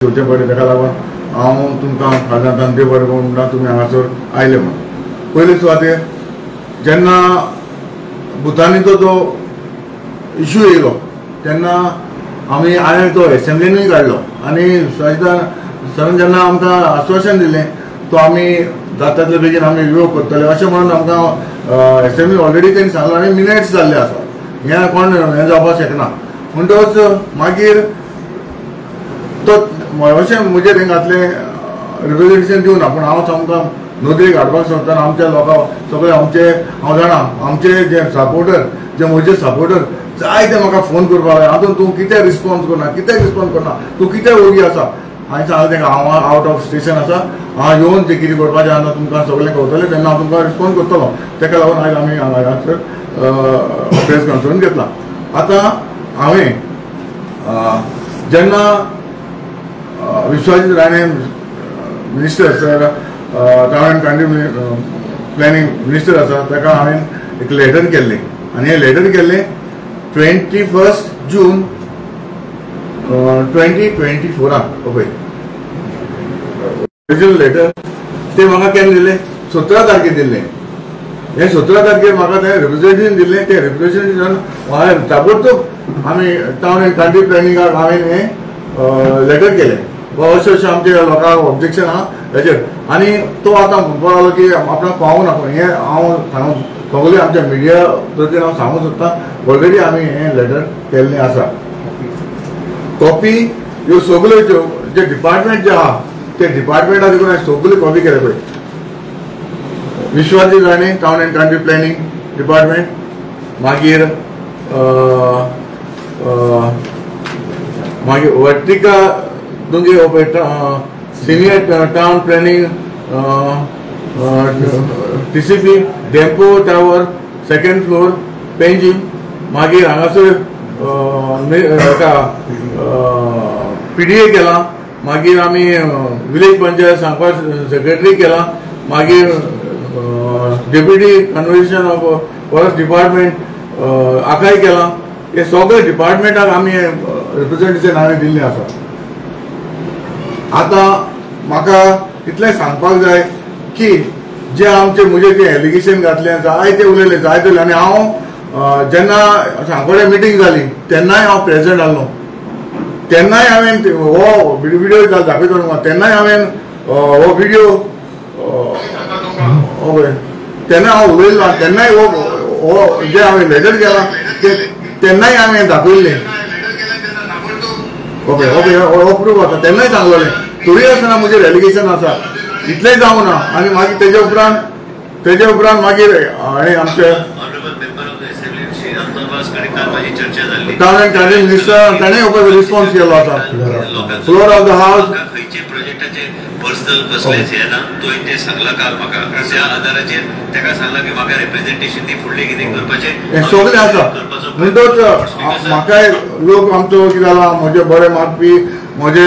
घेवचें पडलें ताका लागून हांव तुमकां खाजदान देव बरें करूं म्हणटा तुमी हांगासर आयले म्हणून। पयले सुवातेर जेन्ना भुतानीचो जो इश्यू येयलो तेन्ना आमी हांवें तो एसेंब्लीनूय काडलो आनी सरान जेन्ना आमकां आश्वासन दिलें तो आमी जाता तितले बेगीन आमी रिवोक करतले अशें म्हणून आमकां एसेंब्ली ऑलरेडी तेणी सांगलो आनी मिनिट्स जाल्ले आसा, हें कोण हें जावपाक शकना। म्हणटच मागीर तो अशें म्हजेर हें घातलें रिप्रेजेंटेशन दिवना, पूण हांव सामको नोंदणी काडपाक सोदताना आमच्या लोकांक सगळे आमचे हांव जाणा आमचे जे सपोर्टर जे म्हजे सपोर्टर जायते म्हाका फोन करपाक लागले, हातून तूं कितें रिस्पॉन्स करना, कितें रिस्पॉन्स करना, तूं कितें ओगी आसा। हांवें सांगलें तांकां हांव आवट ऑफ स्टेशन आसा, हांव येवन जें कितें करपाचें आसा तुमकां सगळें कळटलें तेन्ना हांव तुमकां रिस्पॉन्स करतलो। ताका लागून आयज आमी हांगासर प्रेस कॉन्फरन्स घेतला। आतां हांवें जेन्ना Vishwajit Rane minister sir town and country planning minister आसा ताका हांवें एक लेटर केल्लें आनी हें लेटर केल्लें 21 जून 2024 पळय लेटर ते म्हाका केन्ना दिलें 17 तारखेर दिल्लें। हे 17 तारखेर म्हाका तें रिप्रेजेंटेशन दिल्लें, तें रिप्रेजेंटेशन हांवें ताबडतोब आमी टावन एंड कंट्री प्लॅनिंगाक हांवें हें लेटर केलें अशें अशें आमचे लोकांक ऑब्जेक्शन आहा हेचेर, आनी तो आतां म्हणपाक लागलो की आपणाक पावूं ना। पूण हें हांव सांगूं सगळें आमच्या मिडिया वतीन हांव सांगूंक सोदतां ऑलरेडी आमी हें लेटर केल्लें आसा। कॉपी ह्यो सगळ्यो जे डिपार्टमेंट जे आहा ते डिपार्टमेंटा देखून हांवें सगळ्यो कॉपी केल्या पळय। Vishwajit Rane town and country planning department, मागीर मागीर वर्टिका तुमगे senior town planning TCP Dempo tower 2nd floor Panjim, मागीर हांगासर PDA केला, मागीर आमी विलेज पंचायत सांगपाक सेक्रेटरी केला, मागीर deputy conversation of forest department आकाय केला। हे सगळे डिपार्टमेंटाक आमी रिप्रेजेंटेशन हांवें दिल्लें आसा। आतां म्हाका इतलें सांगपाक जाय की जे आमचे म्हजे जे एलिगेशन घातलें जायते उलयले जायते उलयले आनी हांव जेन्ना सांगोड्या मिटींग जाली तेन्नाय हांव प्रेजेंट आसलो, तेन्नाय हांवें हो व्हिडिओ दाखयतो तुमकां, तेन्नाय हांवें हो व्हिडिओ तेन्ना हांव उलयलो, तेन्नाय हो जे हांवें लेटर केला तेन्नाय हांवें दाखयल्लें। ओके ओके हो प्रूफ आसा, तेन्नाय सांगलोलें थोडी आसतना म्हजेर एलिगेशन आसा, इतलेंय जावं ना। आनी मागीर तेजे उपरांत मागीर हांवें आमचे टावन एंड कंट्री मिनिस्टर ताणें हो रिस्पॉन्स केलो आसा। फ्लोर ऑफ द हावस पर्सनल कसलेच हे ना, तो ते सांगला काल म्हाका त्या आधाराचेर ताका सांगला की म्हाका रिप्रेजेंटेशन दी फुडलें कितें करपाचें हें सगळें आसा। म्हणटच म्हाकाय लोक आमचो कितें जाला म्हजे बरे मागपी म्हजे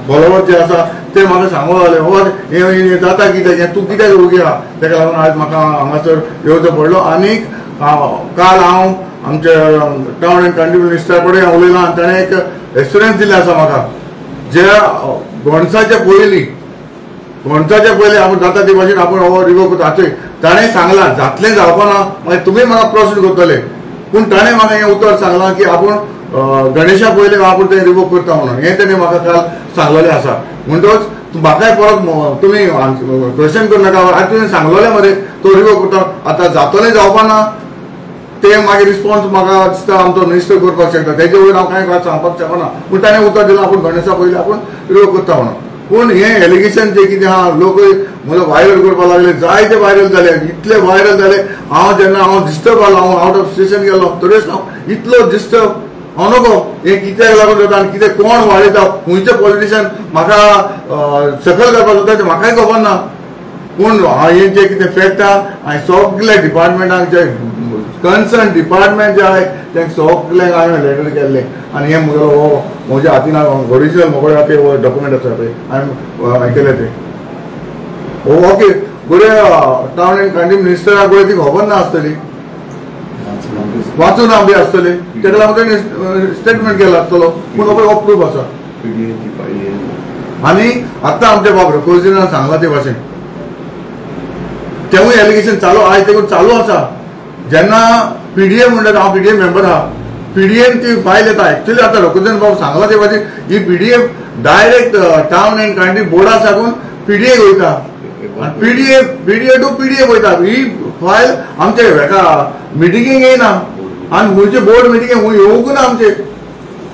फॉलोवर जे आसा ते म्हाका सांगूंक लागले हो हें जाता कितें तूं कित्याक उगी आहा, ताका लागून आयज म्हाका हांगासर येवचो पडलो। आनीक काल हांव आमचे टावन एंड कंट्री मिनिस्टरा कडेन उलयलो आनी ताणें एक एश्युरन्स दिलें आसा म्हाका जे गोंडसाच्या पयलीं आपूण जाता ते भाशेन आपूण हो रिवोक करता। ताणें सांगलां जातलें जावपा ना मागीर तुमी म्हाका प्रोसीड करतले, पूण ताणें म्हाका हें उतर सांगलां की आपूण गणेशा पयलीं आपूण तें रिवोक करता म्हणून, हें तेणें म्हाका काल सांगलेलें आसा। म्हणटच म्हाकाय परत तुमी क्वेश्चन करूं नाका, आतां तुवें सांगलेलें मरे तो रिवोक करता, आतां जातलें जावपा ना ते मागीर रिस्पॉन्स म्हाका दिसता आमचो मिनिस्टर करपाक शकता, तेजे वयर हांव कांय सांगपाक शकना। पूण ताणें उतर दिलां आपूण गणेशा पयलीं आपूण रिवोक करता म्हणून। पूण हें एलिगेशन जें कितें आहा लोक म्हजो व्हायरल करपाक लागले, जायते व्हायरल जाले, इतले व्हायरल जाले। जेन्ना हांव डिस्टर्ब जालो, हांव आवट ऑफ स्टेशन गेलो तरीच हांव इतलो डिस्टर्ब हांव नको हें कित्याक लागून जाता आनी कितें कोण वाडयता, खंयचे पॉलिटिशियन म्हाका सकयल करपाक सोदता तें म्हाकाय खबर ना। पूण हें जें कितें फॅक्ट आहा हांवें सगळ्या डिपार्टमेंटाक जे कन्सर्न डिपार्टमेंट जे आहाय तेंकां सगळ्यांक हांवें लेटर केल्लें आनी हें म्हजो हो म्हज्या हातीन ओरिजिनल म्हजे हातीन हो डॉक्युमेंट आसा पळय हांवें केलें तें ओके बरें। टावन एंड कंट्री मिनिस्टराक बरें ती खबर ना आसतली, वाचून बी आसतलें, ताका लागून तेणें स्टेटमेंट केला आसतलो, पूण हो प्रूफ आसा। आणि आता आमच्या बाबा कोर्जिना सांगला ते भाशेन तेवूय एलिगेशन चालू आयज ते चालू आसा. जेन्ना पीडीए म्हणटा हांव पीडीए मेंबर आहा, पीडीएन ती फायल येता. एक्चुअली आता रघुनाथ बाबू सांगला ते भाशेन ही PDF direct town and county बोर्डा साकून पीडीए वयता आणि पीडीए टू पीडीएफ वयता. ही फायल आमचे हेका मिटिंगेक येयना आणि मुझे बोर्ड मिटिंगेक येवंक ना आमचे.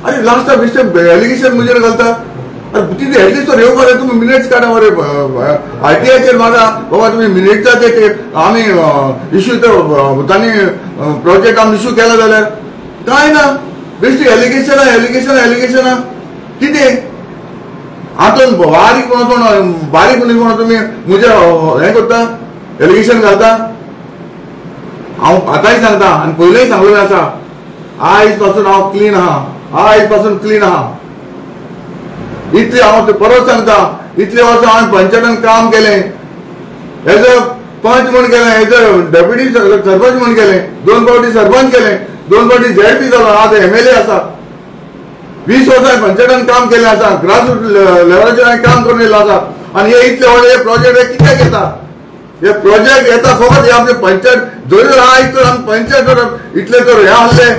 अरे लास्ट बेश्टे एलिगेशन मुजेर घालता. तिथे ऍटलिस्ट तो येवंक मरे तुम्ही मिनिट्स काढा मरे आरटीआयचेर मागा बाबा तुम्ही मिनिट्साचे ते आम्ही इश्यू तांणी प्रोजेक्ट आमी इश्यू केला जाल्यार काय ना बेश्टी एलिगेशन कितें हातून बारीक म्हणून तुम्ही मुजे हे करता एलिगेशन घालता. हांव आतांय सांगता आनी पयलेंय सांगलेलें आसा आयज पासून हांव क्लीन आहा. इतले हांव परत सांगता इतले वर्सां हांवें पंचायतान काम केलें एज अ पंच म्हूण केलें एज अ डेप्युटी सरपंच म्हूण केलें 2 फावटी सरपंच केलें 2 फावटी झेडपी जालो आतां एमएलए आसा. 20 वर्सां पंचायतान काम केलें आसा ग्रासरूट लेवलाचेर हांवें काम करून येयल्लो आसा. आनी हे इतले व्हडले प्रोजेक्ट हे कित्याक येता हे प्रोजेक्ट येता फकत हे आमचे पंचायत जर आयज तर आमी पंचायत जर इतले जर हे आहले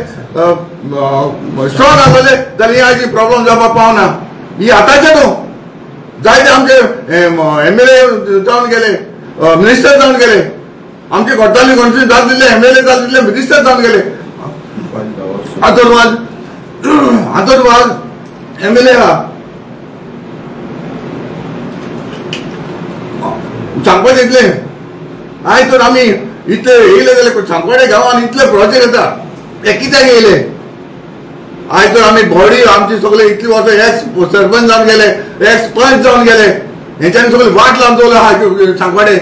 स्ट्रॉंग आहले जाल्यार आयज प्रॉब्लेम जावपाक पावना. ही आतांचे न्हू जायते आमचे एमएलए जावन गेले मिनिस्टर जावन गेले आमचे कोट्टाली कॉन्स्टिट्युन्सी जावन दिल्ले एमएलए जावन दिल्ले मिनिस्टर जावन गेले. आतोरवाज एमएलए आहा सांगपाचें इतलें आयज तर आमी इतले येयले जाल्यार सांगपाडे गांवांत इतले प्रोजेक्ट येता हे कित्याक येयले. आयज तर आमी बॉडी आमची सगळे इतली वर्सां एक्स सरपंच जावन गेले एक्स पंच जावन गेले हेंच्यांनी सगळे वाट लावन दवरले आहा सांगपाडे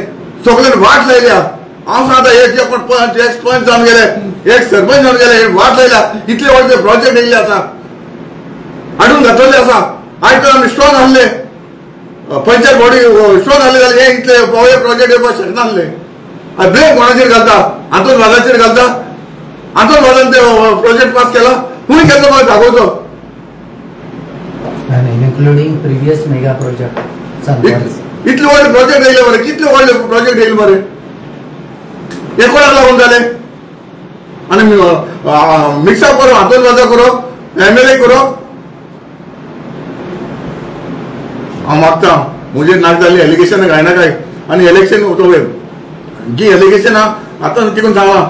सगळ्यांनी वाट लायल्या. हांव सांगता एक पंच एक्स पंच जावन गेले एक्स सरपंच जावन गेले वाट लायल्या. इतले व्हडले प्रोजेक्ट येयल्ले आसा हाडून घातलेले आसा. आयज तर आमी स्ट्रॉंग आहले पंचायत बॉडी स्ट्रॉंग आहले जाल्यार हे इतले व्हडले प्रोजेक्ट येवपाक शकनासले. ब्लेम कोणाचेर घालता आंतरवादाचेर घालता. आंतरवादान ते प्रोजेक्ट पास केला खूंय केल्लो म्हाका दाखोवचो इन्क्लुडिंग प्रिवियस मेगा प्रोजेक्ट इतले व्हडले प्रोजेक्ट येयले मरे कितले व्हडले प्रोजेक्ट येयले मरे हे कोणाक लागून जाले. आनी मिक्सअप करो आंतरवादा करो एमएलए करो. हांव मागता मुजेर नाक जाल्ली एलिगेशन घायना काय आनी इलेक्शन जी एलिगेशन आतां तिकून सांगला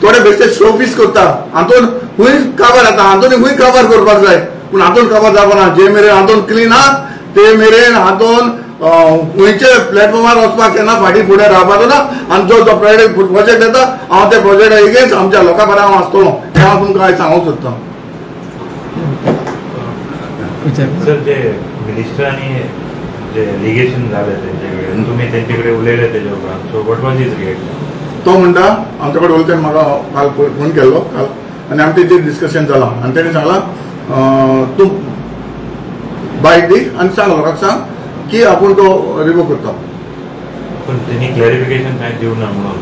थोडे बेश्टे शो पीस करता हातून खूंय काबार येता हातून खूंय काबार करपाक जाय पूण हातून काबार जावपाना. जे मेरेन हातून क्लीन आहा ते मेरेन हातून खंयचे प्लॅटफॉर्मार वचपाक केन्ना फाटीं फुडें रावपाचो ना. आनी जो प्रोजेक्ट येता हांव त्या प्रोजेक्टा एगेन्स्ट आमच्या लोकां बरें हांव आसतलो हें हांव तुमकां आयज सांगूंक सोदतां. सर जे मिनिस्टरांनी जे एलिगेशन जालें तेंचे कडेन तुमी तेंचे कडेन उलयले तेजे उपरांत सो वॉट वाज हिज रिएक्शन. तो म्हणटा आमचे कडेन उलयतना म्हाका काल फोन केल्लो काल आनी आमचें तेजेर डिस्कशन जालां आनी तेणें सांगलां तूं बायट दी आनी सांग लोकांक सांग की आपूण तो रिमूव करता. पूण तेणी क्लॅरिफिकेशन कांय दिवना म्हणून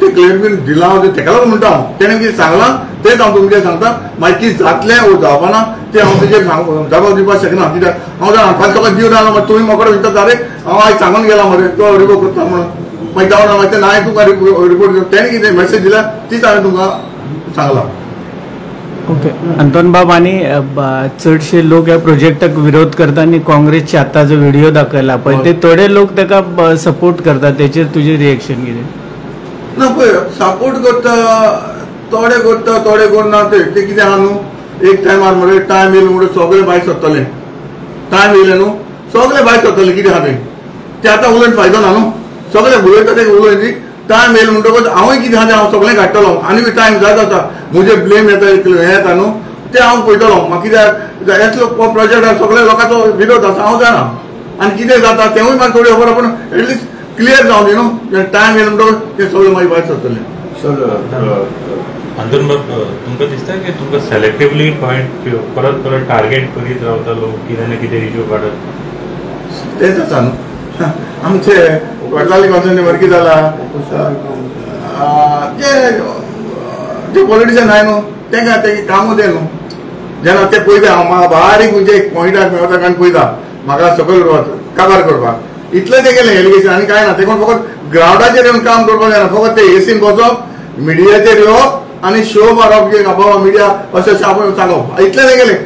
ते क्लॅरिफिकेशन दिलां तेका लागून म्हणटा हांव तेणें कितें सांगलां तेच हांव तुमचें सांगता. मागीर कितें जातलें वो जावपाना तें हांव तेजेर जबाब दिवपाक शकना कित्याक हांव जाणा फाल्यां तुका दिवन आयलो मागीर तुमी म्हाका विचारता अरे हांव आयज सांगून गेला मरे तो रिमूव करता म्हणून मागीर जावना मागीर तें हांवें तुका रिपोर्ट तेणें कितें मेसेज दिला तीच हांवें तुमकां सांगलां. ओके अंतोन बाब आनी चडशे लोक ह्या प्रोजेक्टाक विरोध करता आनी काँग्रेसचे आतां जो व्हिडिओ दाखयला पळय ते थोडे लोक ताका सपोर्ट करता तेचेर तुजें रिएक्शन कितें. ना पळय सपोर्ट करता थोडे करना ते कितें आहा न्हू एक टायमार मरे टायम येयलो म्हणून सगळे भायर सरतले टायम येयले न्हू सगळे भायर सरतले कितें आहा ते आतां उलयन फायदो ना न्हू सगळे उलयता ते उलयली टायम येयलो म्हणटकच हांवूय कितें आहा तें हांव सगळें काडटलो आनी टायम जाता जाता म्हजे ब्लेम येता हें येता न्हू ते हांव पळयतलो म्हाका कित्याक येतलो प्रोजेक्ट सगळ्या लोकांचो विरोध आसा हांव जाणा आनी कितें जाता तेवूय म्हाका थोडी खबर पूण एटलिस्ट क्लियर जावन दी न्हू टायम येयलो म्हणटकच ते सगळे मागीर भायर सरतले. अंतून तुमकां दिसता की तुमकां सेलेक्टिवली पॉयंट परत परत टार्गेट करीत रावता लोक कितें ना कितें इश्यू काडत तेच आसा न्हू आमचे कोर्टाली कॉन्स्टिट्युन्सी वरकी जाला जे पॉलिटिशियन आहाय न्हू तेंकां तें कामूच तें न्हू जेन्ना ते पळयता हांव बारीक म्हणजे एक पॉयंटाक मेळटा कारण पळयता म्हाका सकयल काबार करपाक इतलें ते गेलें एलिगेशन आनी कांय ना ते कोण फकत ग्रावंडाचेर येवन काम करपाक जायना फकत ते एसीन बसप मिडियाचेर येवप आनी शो मारप की बाबा मिडिया अशें अशें आपण सांगप इतलें ते गेलें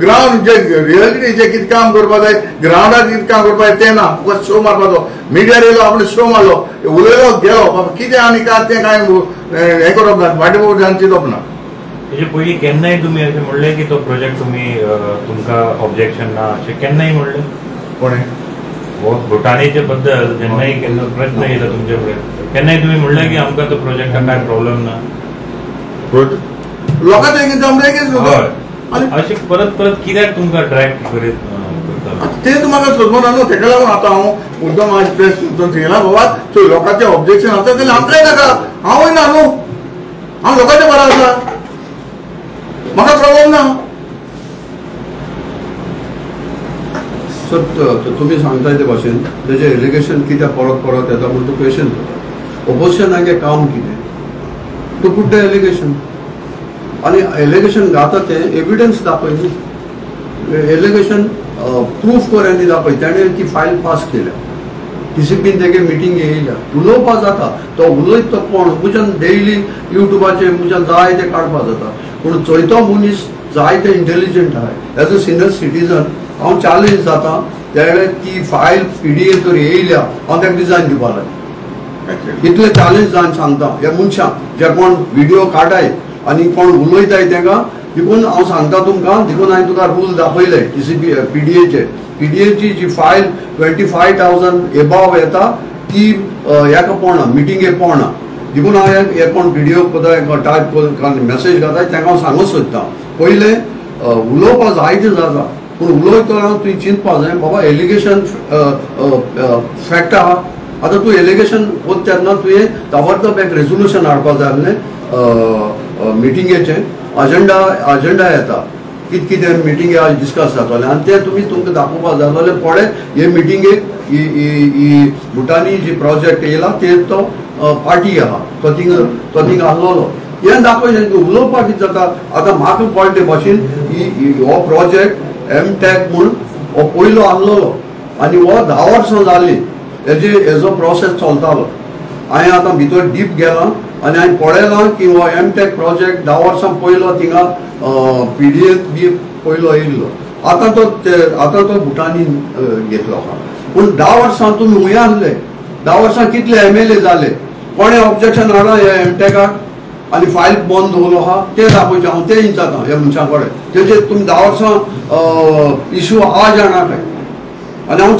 ग्राउंड जे रियलिटी जे कितें काम करपा जाय ग्राउंडार कितें काम करपा जाय तें ना फकत शो मारपाचो मिडियार येयलो आपण शो मारलो उलयलो गेलो बाबा कितें आनी काय तें कांय हें करप ना वाटेवट जावन चिंतप ना म्हणजे पयलीं केन्नाय तुमी अशें म्हणलें की तो प्रोजेक्ट तुमी तुमकां ऑब्जेक्शन ना अशें केन्नाय म्हणलें कोणें हो भुटानीचे बद्दल जेन्नाय केन्ना प्रश्न येयला तुमचे कडेन केन्नाय तुमी म्हणलें की आमकां तो प्रोजेक्टाक काय प्रॉब्लेम ना लोकांचे एक जमले हय अशें परत परत कित्याक तुमकां ड्रॅग करीत करता तेच म्हाका सोदमना न्हू तेका लागून आतां हांव मुद्दम म्हाजी प्रेस येयला बाबा थंय लोकांचें ऑब्जेक्शन आसा जाल्यार आमकांय नाका हांवूय ना न्हू हांव लोकांच्या बरो आसा म्हाका प्रॉब्लेम ना सर तुम्ही सांगताय ते भाशेन तेजे एलिगेशन कित्याक परत परत येता म्हणून तूं क्वेश्चन करता ऑपोजिशनागे काम कितें टू पुट द एलिगेशन आनी एलिगेशन घाता ते एविडन्स दाखय न्ही एलिगेशन प्रूफ कर आनी दाखय तेणें ती फायल पास केल्या टीसीपीन तेगे मिटींग येयल्या उलोवपा जाता तो उलयत तो कोण मुच्यान डेली युट्यूबाचेर मुच्यान जाय ते काडपा जाता पूण चोयतो मनीस जाय ते इंटेलिजंट आहाय एज अ सिनियर सिटीजन हांव चॅलेंज जाता त्या ती फायल पीडीए तर येयल्या हांव ताका डिजायन दिवपा लायक इतले चॅलेंज जावन सांगता ह्या मनशांक जे कोण व्हिडिओ काडाय आनी कोण उलयताय तांकां देखून हांव सांगता तुमकां देखून हांवें तुका रूल दाखयले टीसीपी पीडीएची जी फायल 25,000 एबाव येता ती हेका पडना मिटिंगेक पडना देखून हांव हे कोण व्हिडिओ टायप मेसेज घाताय तांकां हांव सांगूंक सोदतां पयलें उलोवपा जायतें जाता पूण उलयतना तुवें चिंतपा जाय बाबा एलिगेशन फॅक्ट आहा आतां तूं एलिगेशन वता तेन्ना तुवें ताबडतोब एक रेजोल्युशन हाडपा जाय आसलें मिटिंगेचें अजेंडा येता कितें मिटिंगे आज डिस्कस जातलें आनी तें तुमकां दाखोवपा जाय जाल्यार पळय हे मिटिंगेक ही भुटानी जी प्रोजेक्ट येयला ते तो पार्टी आहा तो थिंग आसलोलो हें दाखयलें उलोवपाक कितें जाता आतां म्हाका कळटे भाशेन हो प्रोजेक्ट एमटेक म्हूण हो पयलो आसलोलो आनी हो 10 वर्सां जाली हेजो प्रोसेस चलतालो हांवें आतां भितर डीप गेलां आनी हांवें पळयलां की हो एमटेक प्रोजेक्ट 10 वर्सां पयलो थिंगा पीडीएक बी पयलो येयल्लो आतां तो भुटानीन घेतलो आहा पूण 10 वर्सां तुमी खूंय आसले 10 वर्सां कितले MLA जाले कोणें ऑब्जेक्शन हाडला ह्या एमटेकाक आनी फायल बंद दवरलो आहा तें दाखोवचें हांव तें इंचातां ह्या मनशां कडेन तेजेर तुमी 10 वर्सां इश्यू आज हाडनाकाय आनी हांव